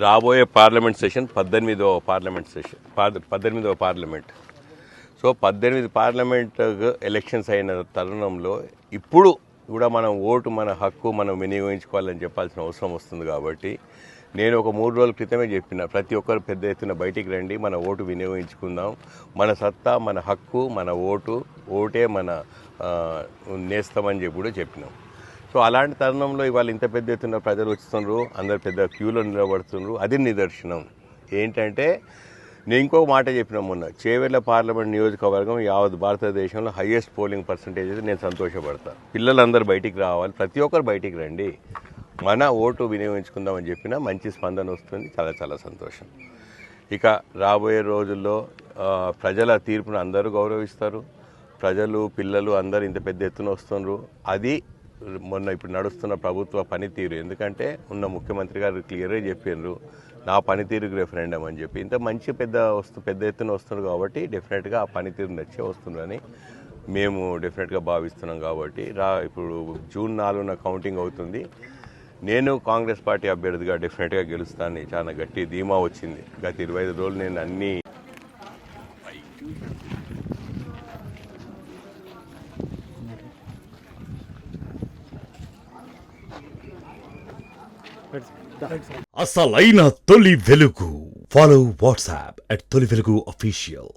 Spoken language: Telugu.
రాబోయే పార్లమెంట్ సెషన్ 18వ పార్లమెంట్ సెషన్ 18వ పార్లమెంట్. సో 18 పార్లమెంట్ ఎలక్షన్స్ అయిన తరుణంలో ఇప్పుడు కూడా మనం ఓటు మన హక్కు మనం వినియోగించుకోవాలని చెప్పాల్సిన అవసరం వస్తుంది. కాబట్టి నేను ఒక 3 రోజుల క్రితమే చెప్పిన, ప్రతి ఒక్కరు పెద్ద ఎత్తున బయటికి రండి, మన ఓటు వినియోగించుకుందాం, మన సత్తా మన హక్కు మన ఓటే మన నేస్తామని చెప్పి కూడా చెప్పినాం. సో అలాంటి తరుణంలో ఇవాళ ఇంత పెద్ద ఎత్తున ప్రజలు వస్తున్నారు, అందరు పెద్ద క్యూలో నిలబడుతున్నారు. అది నిదర్శనం ఏంటంటే, నేను ఇంకొక మాట చెప్పిన మొన్న, చేవెళ్ల పార్లమెంట్ నియోజకవర్గం యావత్ భారతదేశంలో హైయెస్ట్ పోలింగ్ పర్సంటేజ్ అయితే నేను సంతోషపడతాను. పిల్లలందరూ బయటికి రావాలి, ప్రతి ఒక్కరు బయటికి రండి, మన ఓటు వినియోగించుకుందామని చెప్పినా మంచి స్పందన వస్తుంది. చాలా చాలా సంతోషం. ఇక రాబోయే రోజుల్లో ప్రజల తీర్పును అందరూ గౌరవిస్తారు. ప్రజలు పిల్లలు అందరూ ఇంత పెద్ద ఎత్తున వస్తున్నారు. అది మొన్న ఇప్పుడు నడుస్తున్న ప్రభుత్వ పనితీరు. ఎందుకంటే ఉన్న ముఖ్యమంత్రి గారు క్లియర్గా చెప్పారు, నా పనితీరుకు రెఫరెండం అని చెప్పి. ఇంత మంచి పెద్ద ఎత్తున వస్తున్నారు కాబట్టి డెఫినెట్గా ఆ పనితీరు నచ్చే వస్తుందని మేము డెఫినెట్గా భావిస్తున్నాం. కాబట్టి ఇప్పుడు జూన్ 4న కౌంటింగ్ అవుతుంది. నేను కాంగ్రెస్ పార్టీ అభ్యర్థిగా డెఫినెట్గా గెలుస్తానని చాలా గట్టి ధీమా వచ్చింది. గత 25 రోజులు నేను అన్ని అసలైన తొలి వెలుగు. ఫాలో వాట్సాప్ @తొలి వెలుగు official.